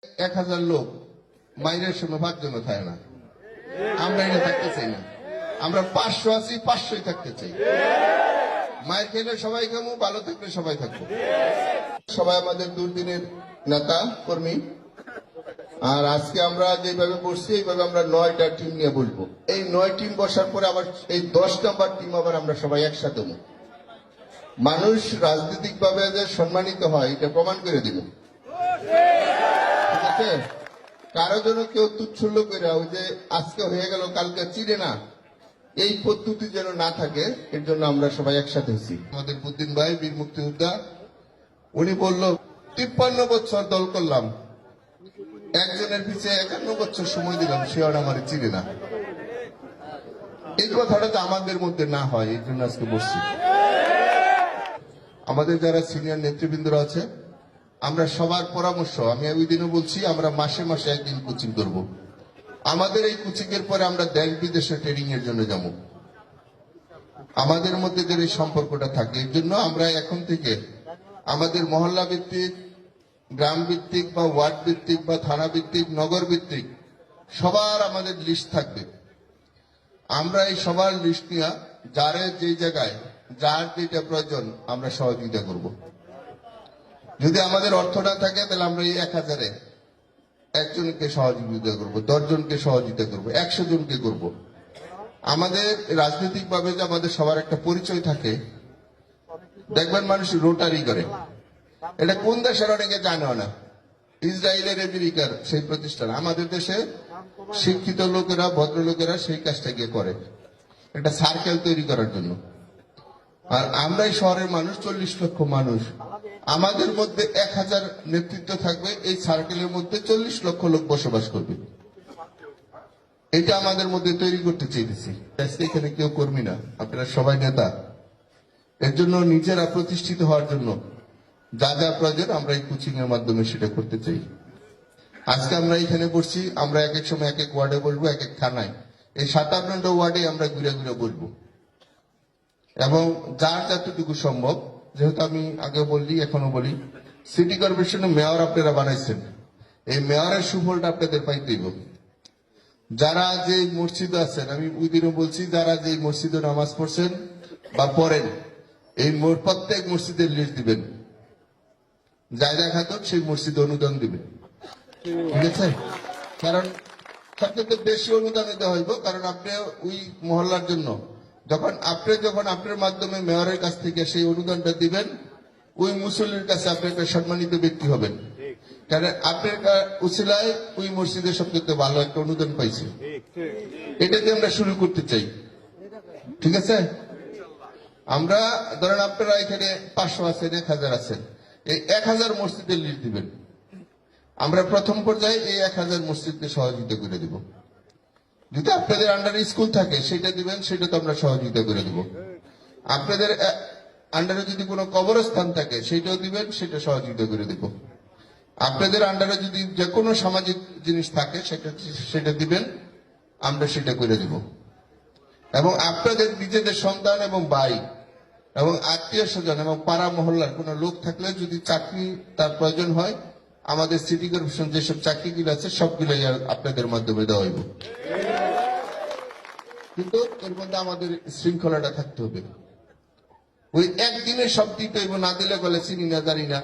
1000 লোক মাইরের সময় 5 জন থাকে না। আমরা এটা থাকতে চাই না। আমরা 500 আছি, 500ই থাকতে চাই। মায়ের খেলে সবাই খামু, ভালো থাকলে সবাই থাকবো। সবাই আমাদের দুর্দিনের নেতা কর্মী। আর আজকে আমরা যেভাবে বসছি এইভাবে আমরা 9টা টিম নিয়ে বসবো। এই 9 টিম বসার পরে আবার এই 10 নম্বর টিম আবার আমরা সবাই একসাথে হবো। মানুষ রাজনৈতিক ভাবে যে সম্মানিত হয় এটা প্রমাণ করে দিব। ঠিক আছে, কারো জন্য কেউ তুচ্ছল্য করে ওই যে আজকে হয়ে গেল কালকে চিনে না, এই পদ্ধতি যেন না থাকে, এর জন্য আমরা সবাই একসাথে হয়েছি। আমাদের বুদ্দিন ভাই বীর মুক্তিযোদ্ধা, উনি বলল 53 বছর দল করলাম, একজনের পিছিয়ে 51 বছর সময় দিলাম, সে আর আমার চিনে না। এই কথাটা তো আমাদের মধ্যে না হয়, এই জন্য আজকে বসছি। আমাদের যারা সিনিয়র নেতৃবৃন্দরা আছে, আমরা সবার পরামর্শ, আমি ওই দিনও বলছি, আমরা মাসে মাসে একদিন কোচিং করব। আমাদের এই কোচিং এর পরে আমরা দেশ বিদেশে ট্রেনিং এর জন্য যাব। আমাদের মধ্যে যে এই সম্পর্কটা থাকে, এর জন্য আমরা এখন থেকে আমাদের মহল্লা ভিত্তিক, গ্রাম ভিত্তিক বা ওয়ার্ড ভিত্তিক বা থানা ভিত্তিক, নগর ভিত্তিক সবার আমাদের লিস্ট থাকবে। আমরা এই সবার লিস্ট নিয়ে যারে যে জায়গায় যার যেটা প্রয়োজন আমরা সহযোগিতা করব। যদি আমাদের অর্থ না থাকে তাহলে আমরা এই 1000-এ একজনকে সহযোগিতা করব, 10 জনকে সহযোগিতা করব, 100 জনকে করব। আমাদের রাজনৈতিক ভাবে যে আমাদের সবার একটা পরিচয় থাকে, দেখবেন মানুষ রোটারি করে, এটা কোন দেশের অনেকে জানেও না। ইসরায়েলের, আমেরিকার সেই প্রতিষ্ঠান আমাদের দেশে শিক্ষিত লোকেরা, ভদ্রলোকেরা সেই কাজটা গিয়ে করে, একটা সার্কেল তৈরি করার জন্য। আর আমরা এই শহরের মানুষ 40 লক্ষ মানুষ, আমাদের মধ্যে 1000 নেতৃত্ব থাকবে, এই সার্কেলের মধ্যে 40 লক্ষ লোক বসবাস করবে। এটা আমাদের মধ্যে তৈরি করতে চেয়েছি। এখানে কেউ কর্মী না, আপনারা সবাই নেতা। এর জন্য নিজেরা প্রতিষ্ঠিত হওয়ার জন্য যা যা প্রয়োজন আমরা এই কোচিং এর মাধ্যমে সেটা করতে চাই। আজকে আমরা এখানে বসছি, আমরা এক এক সময় এক এক ওয়ার্ডে বসবো, এক এক থানায়, এই 57টা ওয়ার্ডে আমরা ঘুরে ঘুরে বসবো। এবং যার যতটুকু সম্ভব, যেহেতু আমি আগে বললি এখনো বলি, সিটি কর্পোরেশনের মেয়র আপনারা বানাইছেন, এই মেয়রের সুফলটা আপনাদের পাইতেই হবে। যারা যে মসজিদে আছেন, আমি ওই দিনও বলছি, যারা যে মসজিদে নামাজ পড়ছেন বা পড়েন, এই প্রত্যেক মসজিদের লিস্ট দিবেন, জায়গা খাতুন সেই মসজিদে অনুদান দিবেন। ঠিক আছে, কারণ সবচেয়ে বেশি অনুদান দেওয়া হইব, কারণ আপনি ওই মহল্লার জন্য যখন আপনার মাধ্যমে মেয়রের কাছ থেকে সেই অনুদানটা দিবেন, ওই মুসল্লির কাছে আপনি একটা সম্মানিত ব্যক্তি হবেন, কারণ আপনার উসিলায় ওই মসজিদের সবচেয়ে ভালো একটা অনুদান পাইছে। এটাতে আমরা শুরু করতে চাই। ঠিক আছে, আমরা ধরেন আপনারা এখানে 500 আছেন, 1000 আছেন, এই 1000 মসজিদের লিস্ট দিবেন। আমরা প্রথম পর্যায়ে এই 1000 মসজিদকে সহযোগিতা করে দিব। যদি আপনাদের আন্ডারে স্কুল থাকে সেটা দিবেন, সেটা তো আমরা সহযোগিতা করে দিব। আপনাদের আন্ডারে যদি কোনো কবরস্থান থাকে সেটাও দিবেন, সেটা সহযোগিতা করে দিব। আপনাদের আন্ডারে যদি যে কোনো সামাজিক জিনিস থাকে সেটা দিবেন, আমরা সেটা করে দিব। এবং আপনাদের নিজেদের সন্তান এবং ভাই এবং আত্মীয় স্বজন এবং পাড়া মহল্লার কোনো লোক থাকলে যদি চাকরি তার প্রয়োজন হয়, আমাদের সিটি কর্পোরেশন যেসব চাকরিগুলো আছে সবগুলোই আপনাদের মাধ্যমে দেওয়া হইব। কিন্তু এর মধ্যে আমাদের শৃঙ্খলাটা থাকতে হবে। ওই একদিনে সব দিতে হইব, না দিলে বলে চিনি না, জানি না,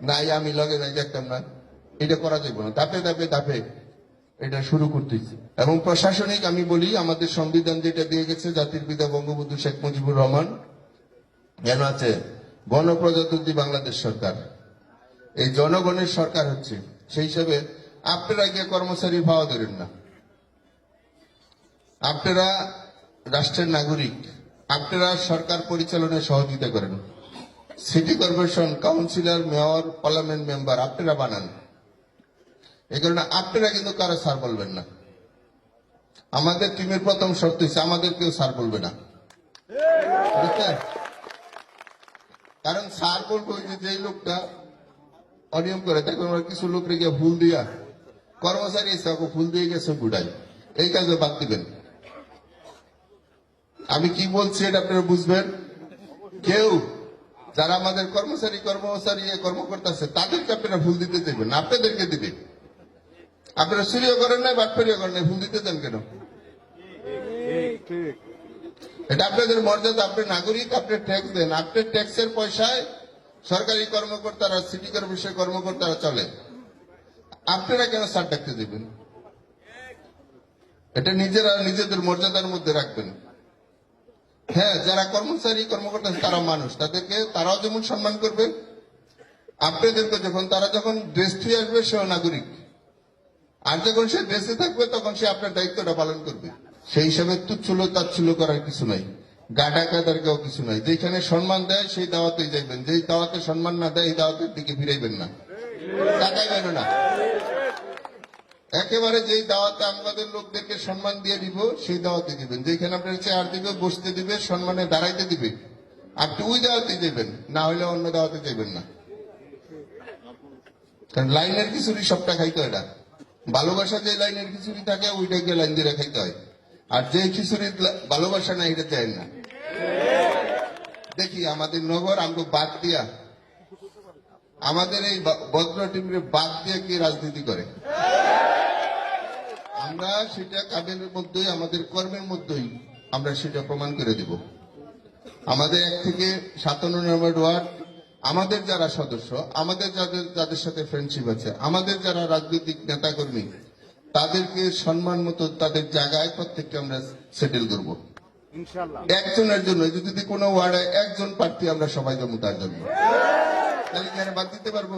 নাই আমি লগে নাই দেখতাম না, এটা করা যাবে না। ধাপে ধাপে ধাপে এটা শুরু করতেছি। এবং প্রশাসনিক আমি বলি, আমাদের সংবিধান যেটা দিয়ে গেছে, জাতির পিতা বঙ্গবন্ধু শেখ মুজিবুর রহমান কেন আছে গণপ্রজাতন্ত্রী বাংলাদেশ সরকার, এই জনগণের সরকার হচ্ছে, সেই হিসাবে আপনারা গিয়ে কর্মচারী ভাওয়া ধরেন না। আপনারা রাষ্ট্রের নাগরিক, আপনারা সরকার পরিচালনায় সহযোগিতা করেন। City corporation councillor, mayor, parliament member আপনারা বানান। এই কারণে আপনারা কিন্তু কারো স্যার বলবেন না। আমাদের টিমের প্রথম শর্ত হচ্ছে আমাদের কেউ স্যার বলবে না। কারণ স্যার বলবো যে লোকটা অনিয়ম করে, দেখবেন কিছু লোক রেখে ভুল দিয়া কর্মচারী এসে ভুল দিয়ে গেছে গুড়াই, এই কাজে বাদ দিবেন। আমি কি বলছি এটা আপনারা বুঝবেন। কেউ যারা আমাদের কর্মকর্তা আছে তাদেরকে আপনারা ভুল দিতে দেবেন, আপনাদেরকে দিবে। আপনারা চুরিও করেন নাই, বাটপারিও করেন নাই, ভুল দিতে দেন কেন? এটা আপনাদের মর্যাদা, আপনি নাগরিক, আপনি ট্যাক্স দেন, আপনার ট্যাক্সের পয়সায় সরকারি কর্মকর্তারা, সিটি কর্পোরেশনের কর্মকর্তারা চলে, আপনারা কেন স্যার ডাকতে দেবেন? এটা নিজেরা নিজেদের মর্যাদার মধ্যে রাখবেন। হ্যাঁ, যারা কর্মকর্তা তারা মানুষ, তারাও যেমন সম্মান করবে, আপনাদেরকে তারা যখন ড্রেস ধুয়ে আসবে সেও নাগরিক, আর যখন সে ড্রেসে থাকবে তখন সে আপনার দায়িত্বটা পালন করবে। সেই হিসাবে তুচ্ছল তাচ্ছল্য করার কিছু নাই, গাডা কাদারকেও কিছু নাই। যেখানে সম্মান দেয় সেই দাওয়াতেই যাইবেন, যেই দাওয়াতে সম্মান না দেয় এই দাওয়াতের দিকে ফিরাইবেন না, তাকাইবেন না। একেবারে যেই দাওয়াতে আমাদের লোকদেরকে সম্মান দিয়ে দিব সেই দাওয়াতে দিবেন। যেখানে আপনার চেয়ার দিবে, বসতে দিবে, সম্মানে দাঁড়াইতে দিবে, আপনি ওই দাওয়াতে যাবেন, না হলে অন্য দাওয়াতে যাবেন না। কারণ লাইনের খিচুড়ি সবটা খাইতে হয় না, ভালোবাসা যে লাইনের খিচুড়ি থাকে ওইটাকে লাইন দিয়ে খাইতে হয়, আর যে খিচুড়ি ভালোবাসা না এটা চাই না। দেখি আমাদের নগর আমাকে বাদ দিয়া, আমাদের এই ভদ্র টিমকে বাদ দিয়ে কি রাজনীতি করে, আমরা সেটা কাজের মধ্যেই, আমাদের কর্মের মধ্যেই আমরা সেটা প্রমাণ করে দিব। আমাদের 1 থেকে 57 নম্বর ওয়ার্ড, আমাদের যারা সদস্য, আমাদের যাদের সাথে ফ্রেন্ডশিপ আছে, আমাদের যারা রাজনৈতিক নেতাকর্মী, তাদেরকে সম্মান মতো তাদের জায়গায় প্রত্যেককে আমরা সেটেল করব একজনের জন্য। যদি কোনো ওয়ার্ডে একজন প্রার্থী আমরা সবাই জমু তার জন্য, তাহলে এখানে বাদ দিতে পারবো?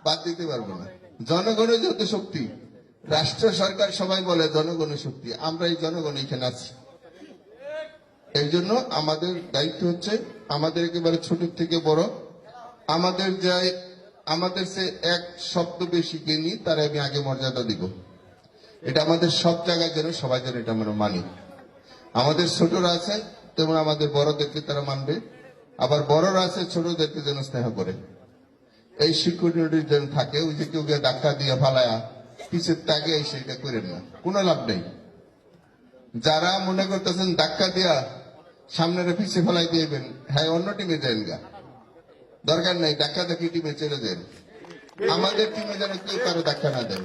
বাদ দিতে পারবো না। জনগণের যত শক্তি, রাষ্ট্র সরকার সবাই বলে জনগণের শক্তি, আমরা এই জনগণ এখানে আছি। এই জন্য আমাদের দায়িত্ব হচ্ছে, আমাদের একেবারে ছোট থেকে বড়, আমাদের সে এক শব্দ বেশি জ্ঞানী তারা আমি আগে মর্যাদা দিব। এটা আমাদের সব জায়গায় যেন সবাই যেন এটা আমরা মানি। আমাদের ছোটরা আছে তেমন আমাদের বড়দেরকে তারা মানবে, আবার বড়রা আছে ছোটদেরকে যেন স্নেহ করে। এই সিকিউরিটি যেন থাকে, ওই যে কেউ ধাক্কা দিয়ে ফালায়া পিছের তাকে সেটা করেন না, কোনো লাভ নেই। যারা মনে করতেছেন ধাক্কা দিয়া সামনের পিছিয়ে ফেলাই দিয়েবেন, হ্যাঁ অন্য টিমে যান গা, দরকার নাই, ধাক্কা দেখি টিমে চলে যান। আমাদের টিমে যেন কেউ কারো ধাক্কা না দেয়,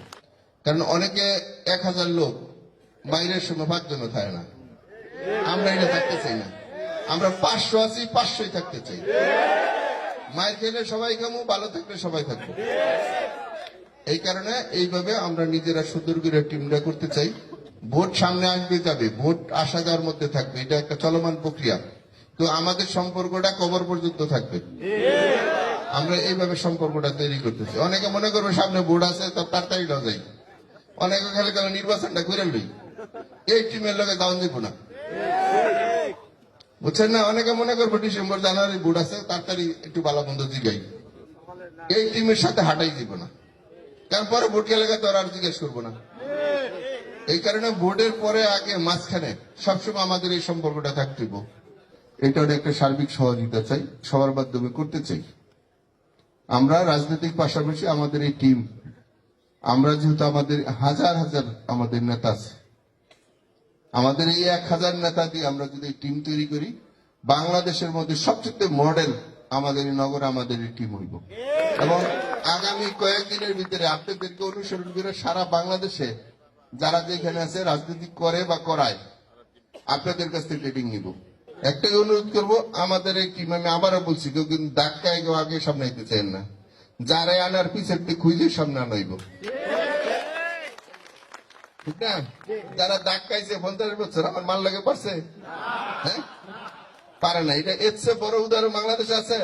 কারণ অনেকে 1000 লোক বাইরের সময় 5 জন থাকে না, আমরা এটা থাকতে চাই না। আমরা 500 আছি, 500ই থাকতে চাই। মায়ের খেলে সবাই খামু, ভালো থাকলে সবাই থাকবো। এই কারণে এইভাবে আমরা নিজেরা সুন্দর করে টিমটা করতে চাই। ভোট সামনে আসবে যাবে, ভোট আসা যাওয়ার মধ্যে থাকবে, এটা একটা চলমান প্রক্রিয়া। তো আমাদের সম্পর্কটা কবর পর্যন্ত থাকবে, আমরা এইভাবে সম্পর্কটা তৈরি করতেছি। অনেকে মনে করবে সামনে ভোট আছে তো তাড়াতাড়ি না যাই, অনেকে খালি খালি নির্বাচনটা করে লই, এই টিমের লোকে দাউন দিব না, বুঝছেন না? অনেকে মনে করবো ডিসেম্বর জানুয়ারি ভোট আছে, তাড়াতাড়ি একটু ভালো মন্দ জিগাই, এই টিমের সাথে হাঁটাই দিব না, কারণ পরে ভোট গেলে তো আর জিজ্ঞেস করবো না। এই কারণে ভোটের পরে আগে মাঝখানে সবসময় আমাদের এই সম্পর্কটা থাকতে হবে। এটা একটা সার্বিক সহযোগিতা চাই, সবার মাধ্যমে করতে চাই। আমরা রাজনৈতিক পাশাপাশি আমাদের এই টিম, আমরা যেহেতু আমাদের হাজার হাজার আমাদের নেতা আছে, আমাদের এই 1000 নেতা দিয়ে আমরা যদি টিম তৈরি করি, বাংলাদেশের মধ্যে সবচেয়ে মডেল আমাদের এই নগর, আমাদের এই টিম হইব। এবং আগামী কয়েকদিনের ভিতরে আপনাদেরকে অনুসরণ করে সারা বাংলাদেশে যারা যেখানে আছে রাজনীতি করে বা করায়, আপনাদের কাছ থেকে ট্রেনিং নিব। একটাই অনুরোধ করবো, আমাদের এই টিম, আমি আবারও বলছি, কেউ কিন্তু ধাক্কায় কেউ আগে সামনে আইতে চান না, যারা আনার পিছের খুঁজে সামনে আনাইব, ঠিক না? যারা ধাক্কাইছে 50 বছর আমার মাল লাগে পারছে, হ্যাঁ পারে না। এটা এর চেয়ে বড় উদাহরণ বাংলাদেশে আছে,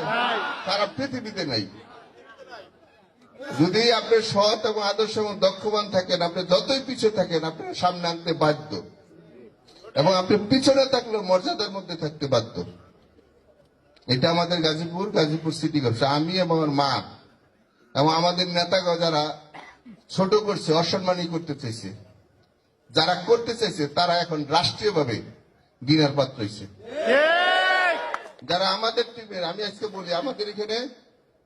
সারা পৃথিবীতে নাই। যদি আপনি সৎ এবং আদর্শ এবং দক্ষবান থাকেন, আপনি যতই পিছিয়ে থাকেন আপনার সামনে আনতে বাধ্য, এবং আপনি পিছনে থাকলেও মর্যাদার মধ্যে থাকতে বাধ্য। এটা আমাদের গাজীপুর সিটি কর্পোরেশন, আমি এবং আমার মা এবং আমাদের নেতাগণ যারা ছোট করছে, অসম্মানী করতে চাইছে, যারা করতে চাইছে তারা এখন রাষ্ট্রীয়ভাবে ঘৃণার পাত্র হয়েছে। যারা আমাদের টিমের, আমি আজকে বলি, আমাদের এখানে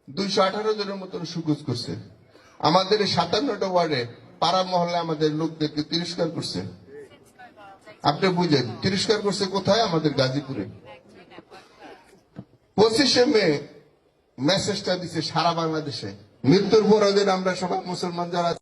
218 জনের মতন সুকুজ করছে। আমাদের এই 57টা ওয়ার্ডে পাড়া মহল্লা আমাদের লোকদেরকে তিরস্কার করছে। আপনি বুঝেন তিরস্কার করছে কোথায়? আমাদের গাজীপুরে। 25শে মে মেসেজটা দিছে সারা বাংলাদেশে, মৃত্যুর পরের দিন আমরা সবাই মুসলমান যারা